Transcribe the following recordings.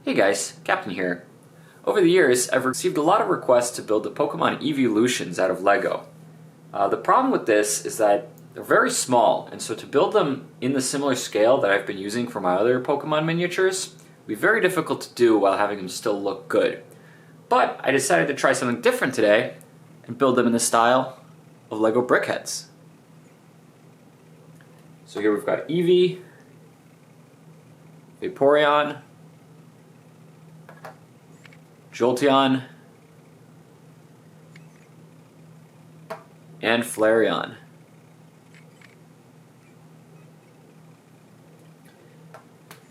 Hey guys, Captain here. Over the years, I've received a lot of requests to build the Pokemon Eeveelutions out of Lego. The problem with this is that they're very small, and so to build them in the similar scale that I've been using for my other Pokemon miniatures would be very difficult to do while having them still look good. But I decided to try something different today and build them in the style of Lego BrickHeadz. So here we've got Eevee, Vaporeon, Jolteon, and Flareon.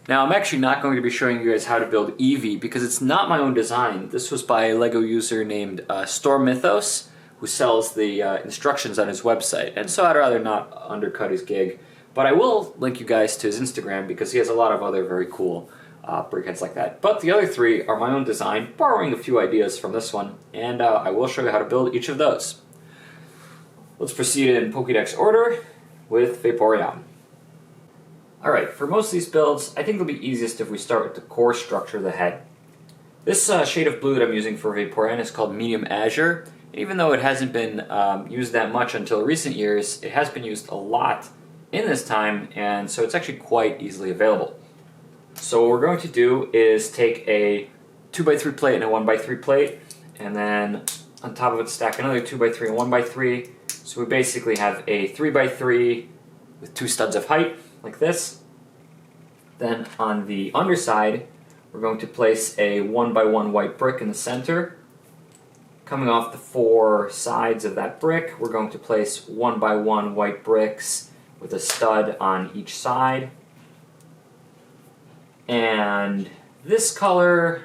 Now, I'm actually not going to be showing you guys how to build Eevee because it's not my own design. This was by a Lego user named Stormythos, who sells the instructions on his website, and so I'd rather not undercut his gig. But I will link you guys to his Instagram because he has a lot of other very cool BrickHeadz like that. But the other three are my own design, borrowing a few ideas from this one, and I will show you how to build each of those. Let's proceed in Pokédex order with Vaporeon. Alright, for most of these builds, I think it'll be easiest if we start with the core structure of the head. This shade of blue that I'm using for Vaporeon is called Medium Azure. Even though it hasn't been used that much until recent years, it has been used a lot in this time, and so it's actually quite easily available. So what we're going to do is take a 2x3 plate and a 1x3 plate, and then on top of it stack another 2x3 and 1x3. So we basically have a 3x3 with two studs of height, like this. Then on the underside, we're going to place a 1x1 white brick in the center. Coming off the four sides of that brick, we're going to place 1x1 white bricks with a stud on each side. And this color,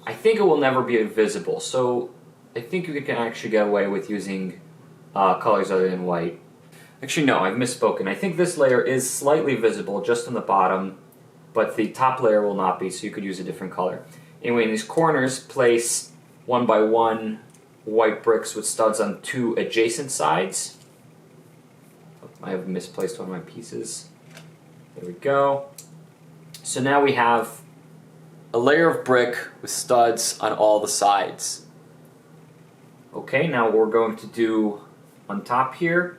I think it will never be visible, so I think you can actually get away with using colors other than white. Actually, no, I've misspoken. I think this layer is slightly visible just on the bottom, but the top layer will not be, so you could use a different color. Anyway, in these corners, place 1x1 white bricks with studs on two adjacent sides. I have misplaced one of my pieces. There we go. So now we have a layer of brick with studs on all the sides. Okay, now what we're going to do on top here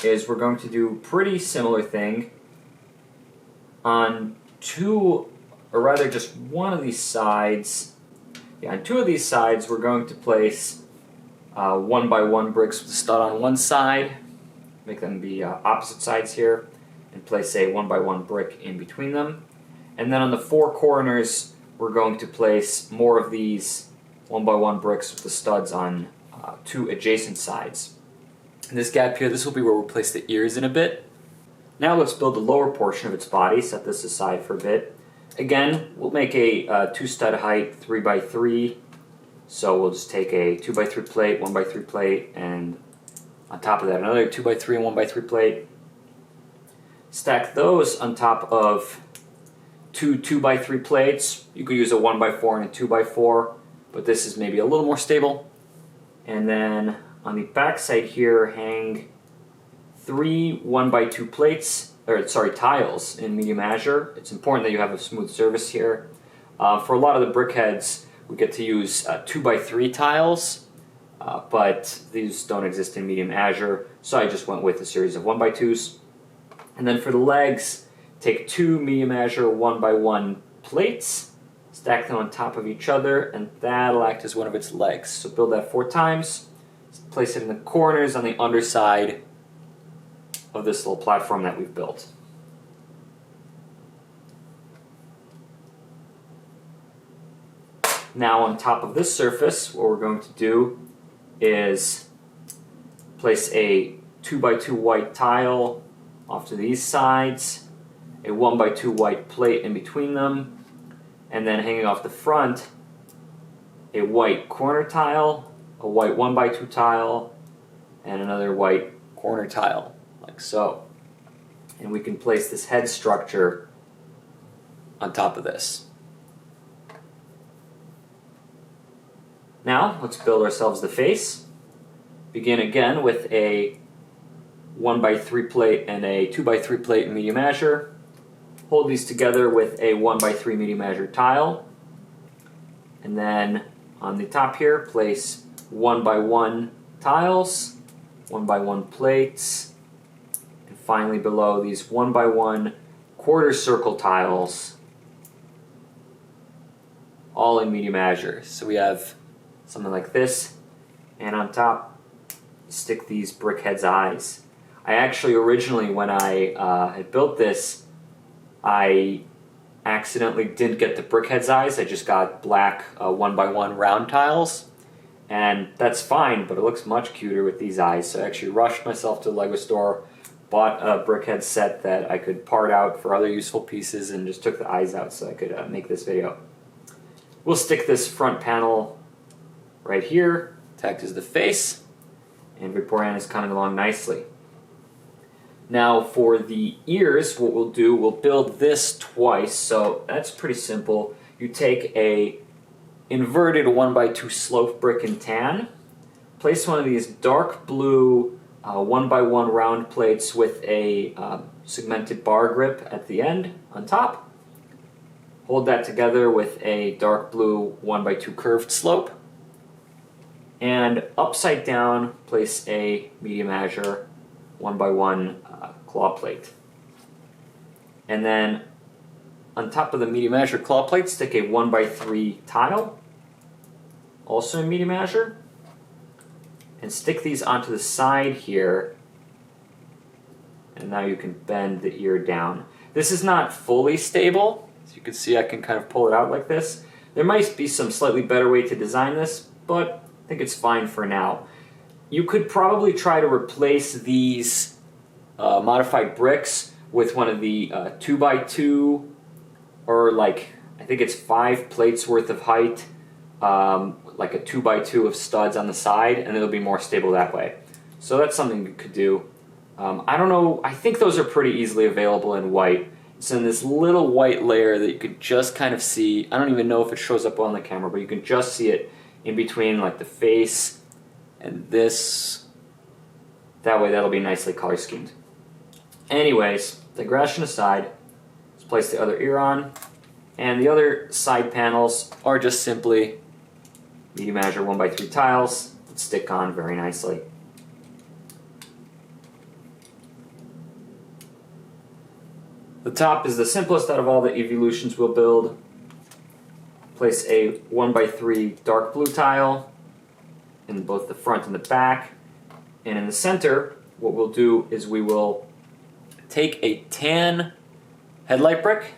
is we're going to do a pretty similar thing on two, or rather just one of these sides. Yeah, on two of these sides we're going to place 1x1 bricks with a stud on one side, make them be opposite sides here, and place a 1x1 brick in between them. And then on the four corners, we're going to place more of these 1x1 bricks with the studs on two adjacent sides. In this gap here, this will be where we'll place the ears in a bit. Now let's build the lower portion of its body, set this aside for a bit. Again, we'll make a two stud height 3x3. So we'll just take a 2x3 plate, 1x3 plate, and on top of that another 2x3 and 1x3 plate. Stack those on top of two 2x3 plates. You could use a 1x4 and a 2x4, but this is maybe a little more stable. And then on the back side here, hang three 1x2 plates, or sorry, tiles in Medium Azure. It's important that you have a smooth surface here. For a lot of the BrickHeadz, we get to use 2x3 tiles, but these don't exist in Medium Azure, so I just went with a series of 1x2s. And then for the legs, take two Medium Azure 1x1 plates, stack them on top of each other, and that'll act as one of its legs. So build that 4 times, place it in the corners on the underside of this little platform that we've built. Now on top of this surface, what we're going to do is place a 2x2 white tile off to these sides, a 1x2 white plate in between them, and then hanging off the front, a white corner tile, a white 1x2 tile, and another white corner tile, like so. And we can place this head structure on top of this. Now, let's build ourselves the face. Begin again with a 1x3 plate and a 2x3 plate in Medium Azure. Hold these together with a 1x3 Medium Azure tile. And then on the top here, place 1x1 tiles, 1x1 plates, and finally below these 1x1 quarter circle tiles, all in medium azure. So we have something like this, and on top, stick these BrickHeadz eyes. I actually originally, when I had built this, I accidentally didn't get the BrickHeadz eyes. I just got black 1x1 round tiles, and that's fine, but it looks much cuter with these eyes. So I actually rushed myself to the LEGO store, bought a BrickHeadz set that I could part out for other useful pieces, and just took the eyes out so I could make this video. We'll stick this front panel right here to act as the face, and Vaporeon is coming along nicely. Now for the ears, what we'll do, we'll build this twice, so that's pretty simple. You take a inverted 1x2 slope brick in tan, place one of these dark blue 1x1 round plates with a segmented bar grip at the end on top. Hold that together with a dark blue 1x2 curved slope. And upside down, place a medium azure 1x1 claw plate. And then on top of the medium azure claw plate, stick a 1x3 tile, also in medium azure. And stick these onto the side here. And now you can bend the ear down. This is not fully stable. As you can see, I can kind of pull it out like this. There might be some slightly better way to design this, but I think it's fine for now. You could probably try to replace these modified bricks with one of the 2x2, or like, I think it's 5 plates worth of height, like a 2x2 of studs on the side, and it'll be more stable that way. So that's something you could do. I don't know, I think those are pretty easily available in white. It's in this little white layer that you could just kind of see. I don't even know if it shows up on the camera, but you can just see it in between like the face and this. That way that'll be nicely color schemed. Anyways, digression aside, let's place the other ear on. And the other side panels are just simply medium azure 1x3 tiles that stick on very nicely. The top is the simplest out of all the Eeveelutions we'll build. Place a 1x3 dark blue tile in both the front and the back. And in the center, what we'll do is we will take a tan headlight brick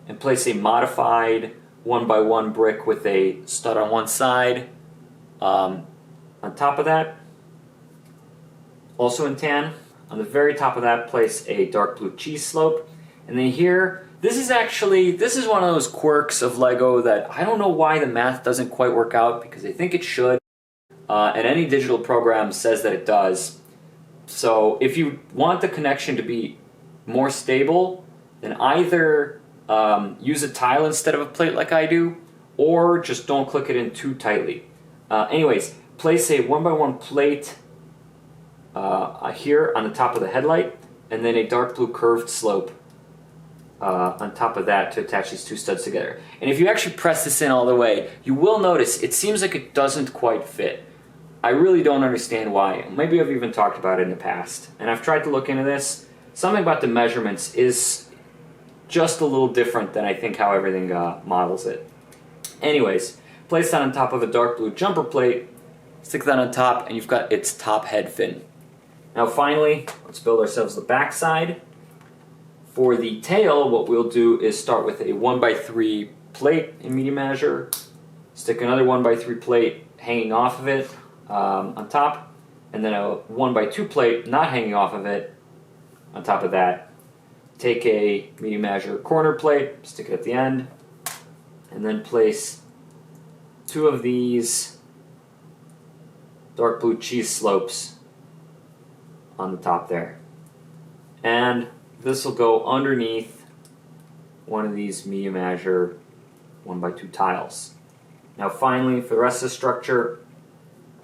and place a modified 1x1 brick with a stud on one side on top of that. Also in tan. On the very top of that, place a dark blue cheese slope. And then here, this is one of those quirks of LEGO that I don't know why the math doesn't quite work out, because I think it should. And any digital program says that it does. So if you want the connection to be more stable, then either use a tile instead of a plate like I do, or just don't click it in too tightly. Anyways, place a 1x1 plate here on the top of the headlight, and then a dark blue curved slope on top of that to attach these two studs together. And if you actually press this in all the way, you will notice it seems like it doesn't quite fit. I really don't understand why. Maybe I've even talked about it in the past. And I've tried to look into this. Something about the measurements is just a little different than I think how everything models it. Anyways, place that on top of a dark blue jumper plate, stick that on top, and you've got its top head fin. Now finally, let's build ourselves the back side. For the tail, what we'll do is start with a 1x3 plate in medium azure, stick another 1x3 plate hanging off of it on top, and then a 1x2 plate not hanging off of it on top of that. Take a medium azure corner plate, stick it at the end, and then place 2 of these dark blue cheese slopes on the top there. And this will go underneath one of these medium azure 1x2 tiles. Now finally, for the rest of the structure,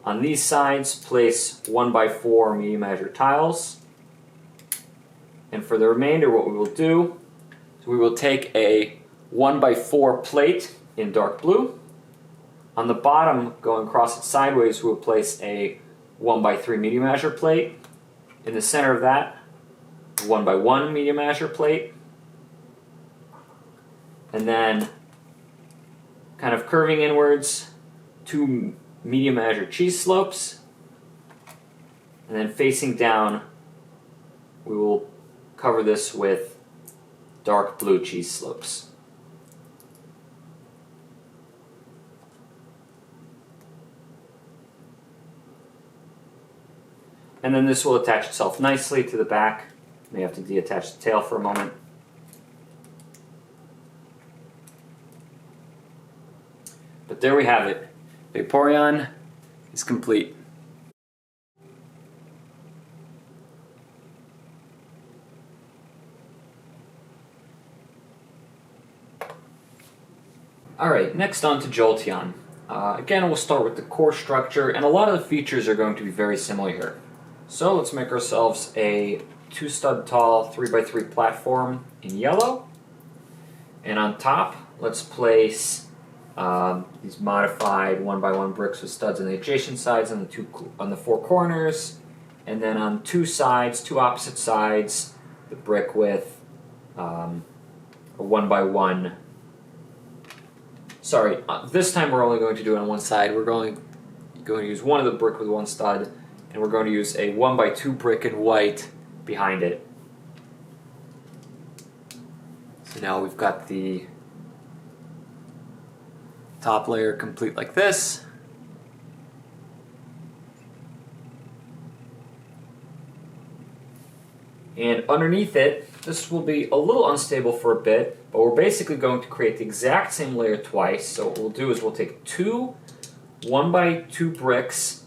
on these sides, place 1x4 medium azure tiles. And for the remainder, what we will do is we will take a 1x4 plate in dark blue, On the bottom, going across it sideways, we'll place a 1x3 Medium Azure plate. In the center of that, a 1x1 Medium Azure plate. And then, kind of curving inwards, 2 Medium Azure Cheese Slopes. And then facing down, we will cover this with dark blue Cheese Slopes. And then this will attach itself nicely to the back. May have to detach the tail for a moment. But there we have it. Vaporeon is complete. Alright, next on to Jolteon. Again, we'll start with the core structure, and a lot of the features are going to be very similar here. So let's make ourselves a 2-stud tall 3x3 platform in yellow. And on top, let's place these modified 1x1 bricks with studs on the adjacent sides on the 4 corners. And then on 2 sides, 2 opposite sides, the brick with a 1x1. Sorry, this time we're only going to do it on one side. We're going to use one of the brick with 1 stud, and we're going to use a 1x2 brick in white behind it. So now we've got the top layer complete like this. And underneath it, this will be a little unstable for a bit, but we're basically going to create the exact same layer twice. So what we'll do is we'll take 2 1x2 bricks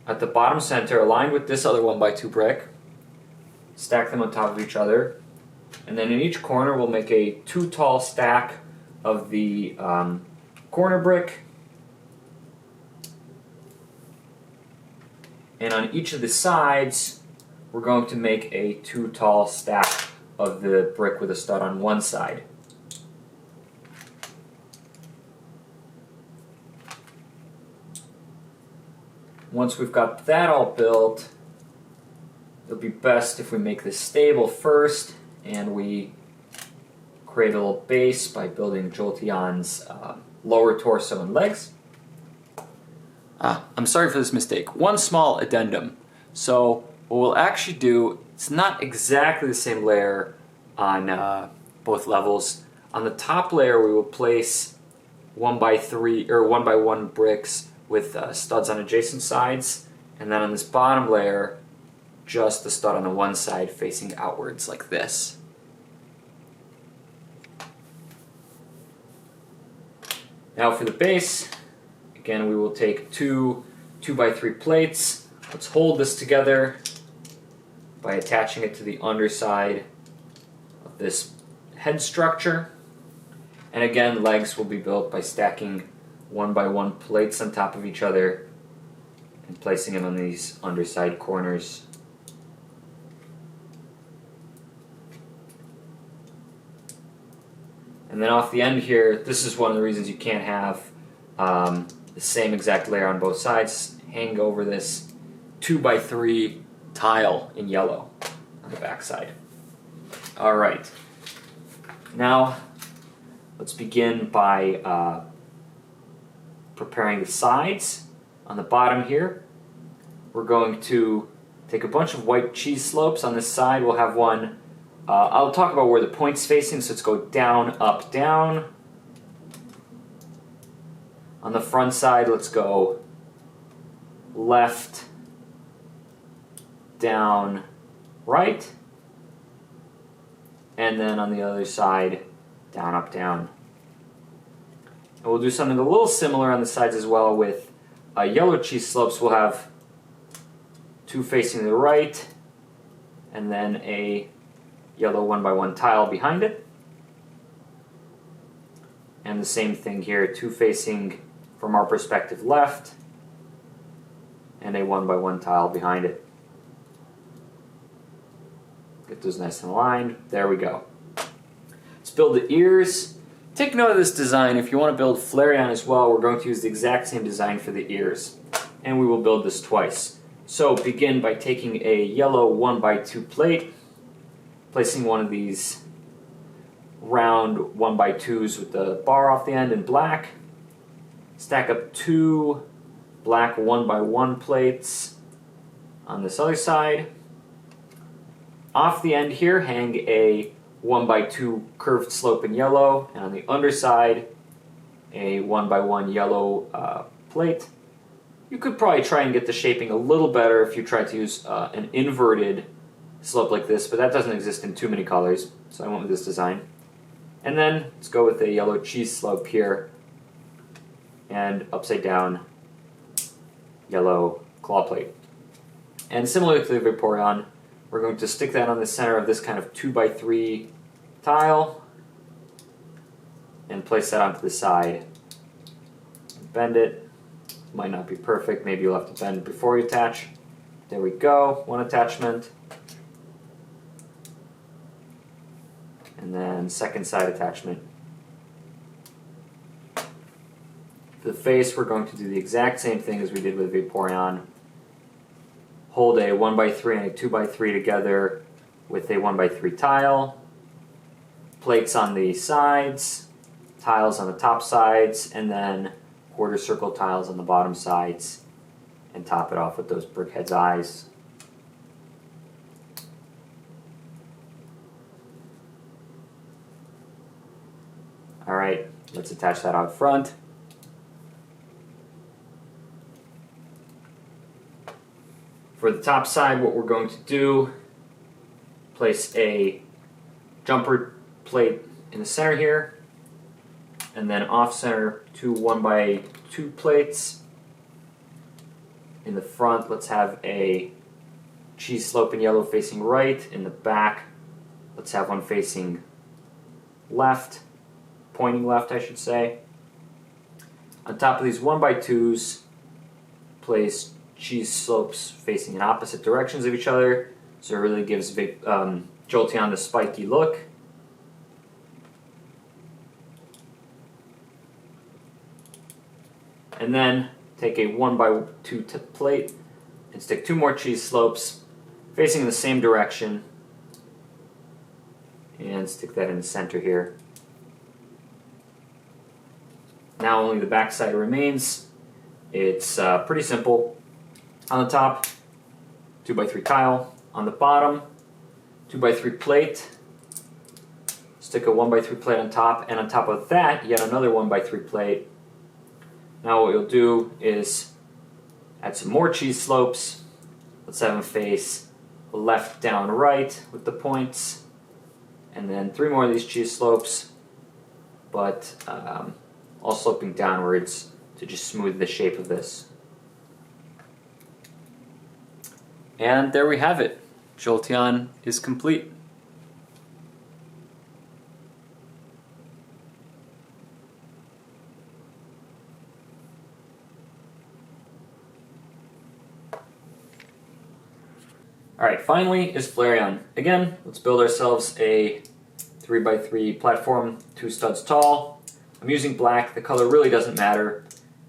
at the bottom center, aligned with this other 1x2 brick, stack them on top of each other, and then in each corner we'll make a 2 tall stack of the corner brick, and on each of the sides we're going to make a 2 tall stack of the brick with a stud on one side. Once we've got that all built, it'll be best if we make this stable first, and we create a little base by building Jolteon's lower torso and legs. I'm sorry for this mistake. One small addendum. So what we'll actually do, it's not exactly the same layer on both levels. On the top layer we will place 1x3 or 1x1 bricks with studs on adjacent sides, and then on this bottom layer, just the stud on the one side facing outwards like this. Now for the base, again we will take 2 2x3 plates. Let's hold this together by attaching it to the underside of this head structure. And again, legs will be built by stacking 1x1 plates on top of each other and placing them on these underside corners. And then off the end here, this is one of the reasons you can't have the same exact layer on both sides. Hang over this 2x3 tile in yellow on the back side. Alright, now let's begin by preparing the sides. On the bottom here, we're going to take a bunch of white cheese slopes. On this side we'll have one, I'll talk about where the point's facing, so let's go down, up, down. On the front side, let's go left, down, right. And then on the other side, down, up, down. And we'll do something a little similar on the sides as well with yellow cheese slopes. We'll have 2 facing the right, and then a yellow 1x1 tile behind it. And the same thing here, 2 facing from our perspective left, and a 1x1 tile behind it. Get those nice and aligned. There we go. Let's build the ears. Take note of this design. If you want to build Flareon as well, we're going to use the exact same design for the ears. And we will build this twice. So begin by taking a yellow 1x2 plate, placing one of these round 1x2s with the bar off the end in black. Stack up 2 black 1x1 plates on this other side. Off the end here, hang a 1x2 curved slope in yellow, and on the underside, a 1x1 yellow plate. You could probably try and get the shaping a little better if you tried to use an inverted slope like this, but that doesn't exist in too many colors, so I went with this design. And then let's go with a yellow cheese slope here, and upside down yellow claw plate. And similar to the Vaporeon, we're going to stick that on the center of this kind of 2x3 tile and place that onto the side. Bend it. Might not be perfect. Maybe you'll have to bend before you attach. There we go. One attachment. And then second side attachment. For the face, we're going to do the exact same thing as we did with Vaporeon. Hold a 1x3 and a 2x3 together with a 1x3 tile. Plates on the sides, tiles on the top sides, and then quarter circle tiles on the bottom sides, and top it off with those BrickHeadz eyes. Alright, let's attach that out front. For the top side, what we're going to do, place a jumper plate in the center here, and then off center 2 1x2 plates. In the front, let's have a cheese slope in yellow facing right. In the back, let's have one facing left, pointing left I should say. On top of these 1x2s, place cheese slopes facing in opposite directions of each other, so it really gives Jolteon the spiky look. And then take a 1x2 plate and stick 2 more cheese slopes facing in the same direction, and stick that in the center here. Now only the back side remains. It's pretty simple. On the top, 2x3 tile. On the bottom, 2x3 plate. Stick a 1x3 plate on top, and on top of that, yet another 1x3 plate. Now what you'll do is add some more cheese slopes. Let's have them face left, down, right with the points. And then 3 more of these cheese slopes, but all sloping downwards to just smooth the shape of this. And there we have it. Jolteon is complete. Alright, finally is Flareon. Again, let's build ourselves a 3x3 platform, 2 studs tall. I'm using black, the color really doesn't matter.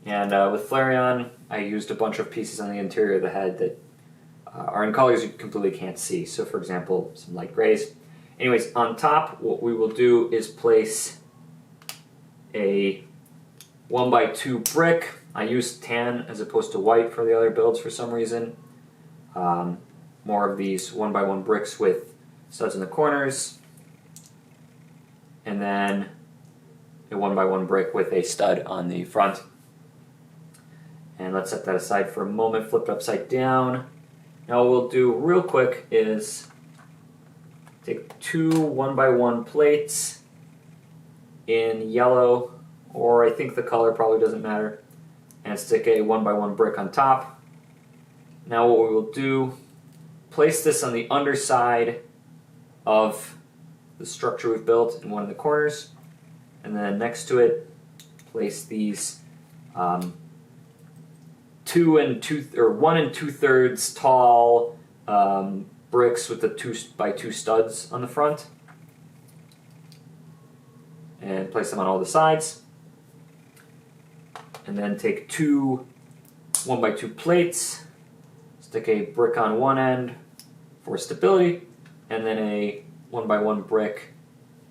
And with Flareon, I used a bunch of pieces on the interior of the head that are in colors you completely can't see. So for example, some light grays. Anyways, on top, what we will do is place a 1x2 brick. I used tan as opposed to white for the other builds for some reason. More of these 1x1 bricks with studs in the corners. And then a 1x1 brick with a stud on the front. And let's set that aside for a moment, flip it upside down. Now what we'll do real quick is take 2 1x1 plates in yellow, or I think the color probably doesn't matter, and stick a 1x1 brick on top. Now what we will do, place this on the underside of the structure we've built in one of the corners, and then next to it, place these 1 2/3 tall bricks with the 2x2 studs on the front. and place them on all the sides. And then take two 1x2 plates, stick a brick on one end for stability, and then a 1x1 brick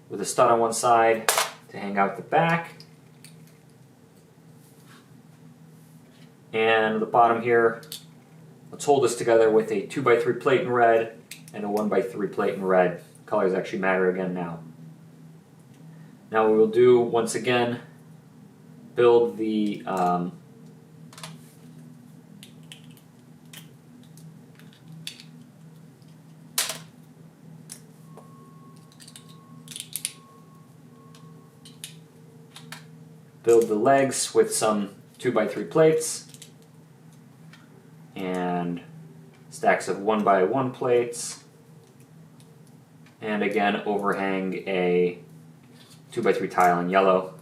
with a stud on one side to hang out the back. And the bottom here, let's hold this together with a 2x3 plate in red and a 1x3 plate in red. Colors actually matter again now. Now we will do, once again, build the legs with some 2x3 plates and stacks of 1x1 plates, and again overhang a 2x3 tile in yellow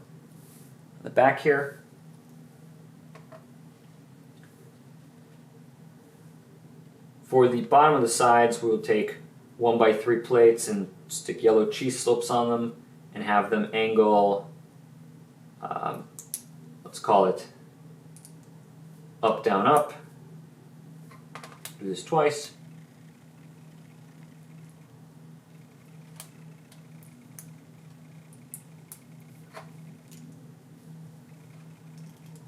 on the back here. For the bottom of the sides, we will take 1x3 plates and stick yellow cheese slopes on them and have them angle, let's call it up, down, up. Do this twice.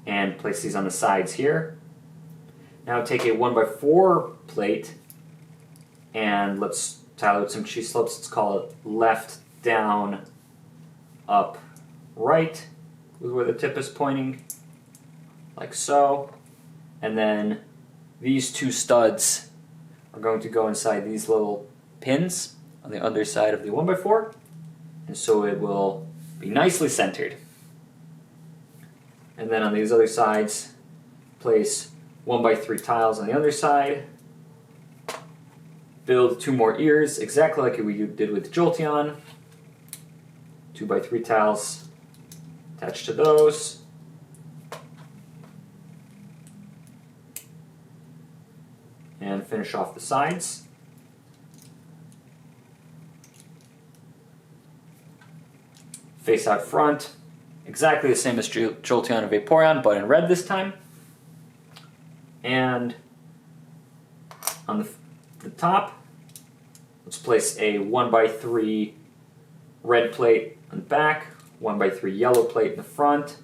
And place these on the sides here. Now take a 1x4 plate and let's tile out some cheese slopes. Let's call it left, down, up, right, with where the tip is pointing, like so. And then these two studs are going to go inside these little pins on the underside of the 1x4, and so it will be nicely centered. And then on these other sides, place 1x3 tiles on the other side. Build two more ears, exactly like we did with Jolteon. 2x3 tiles attached to those. And finish off the sides. Face out front. Exactly the same as Jolteon and Vaporeon, but in red this time. And on the top, let's place a 1x3 red plate on the back, 1x3 yellow plate in the front.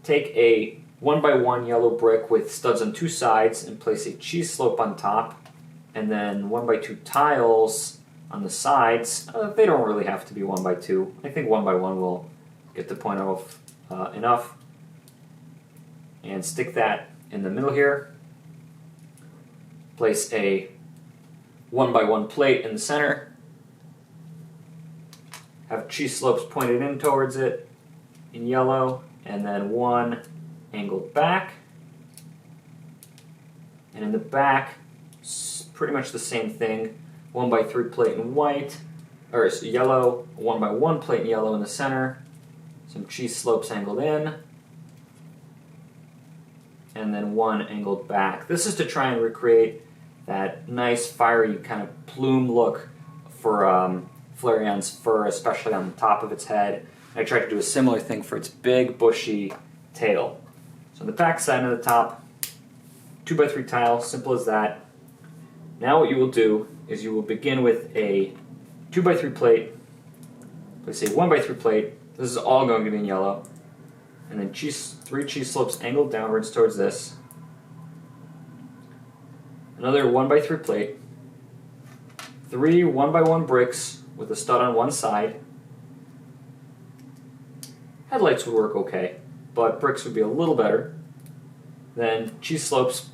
Take a 1x1 yellow brick with studs on two sides and place a cheese slope on top, and then 1x2 tiles on the sides. They don't really have to be 1x2. I think 1x1 will get the point off enough. And stick that in the middle here. Place a 1x1 plate in the center. Have cheese slopes pointed in towards it in yellow, and then one angled back. And in the back, pretty much the same thing. 1x3 plate in white, or yellow, 1x1 plate in yellow in the center. Some cheese slopes angled in, and then one angled back. This is to try and recreate that nice fiery kind of plume look for Flareon's fur, especially on the top of its head. I tried to do a similar thing for its big, bushy tail. So on the back side and the top, 2x3 tile, simple as that. Now what you will do is you will begin with a 2x3 plate, place a 1x3 plate. This is all going to be in yellow. And then three cheese slopes angled downwards towards this. Another 1x3 plate. 3 1x1 bricks with a stud on one side. Headlights would work okay, but bricks would be a little better. Then cheese slopes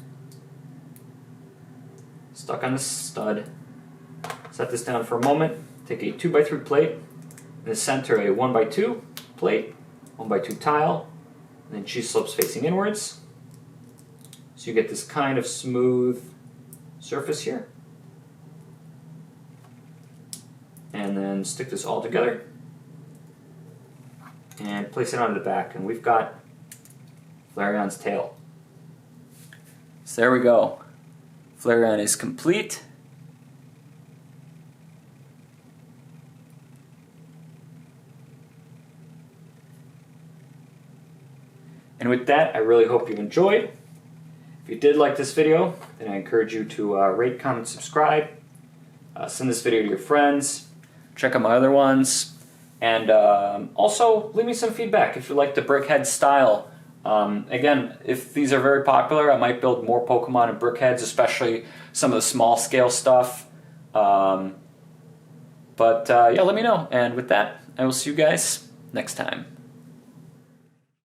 stuck on the stud. Set this down for a moment. Take a 2x3 plate. In the center, a 1x2 plate, 1x2 tile, and then cheese slopes facing inwards. So you get this kind of smooth surface here. And then stick this all together and place it on the back, and we've got Flareon's tail. So there we go. Flareon is complete. And with that, I really hope you enjoyed. If you did like this video, then I encourage you to rate, comment, subscribe. Send this video to your friends. Check out my other ones. And also, leave me some feedback if you like the BrickHeadz style. Again, if these are very popular, I might build more Pokemon in BrickHeadz, especially some of the small scale stuff. Yeah, let me know. And with that, I will see you guys next time.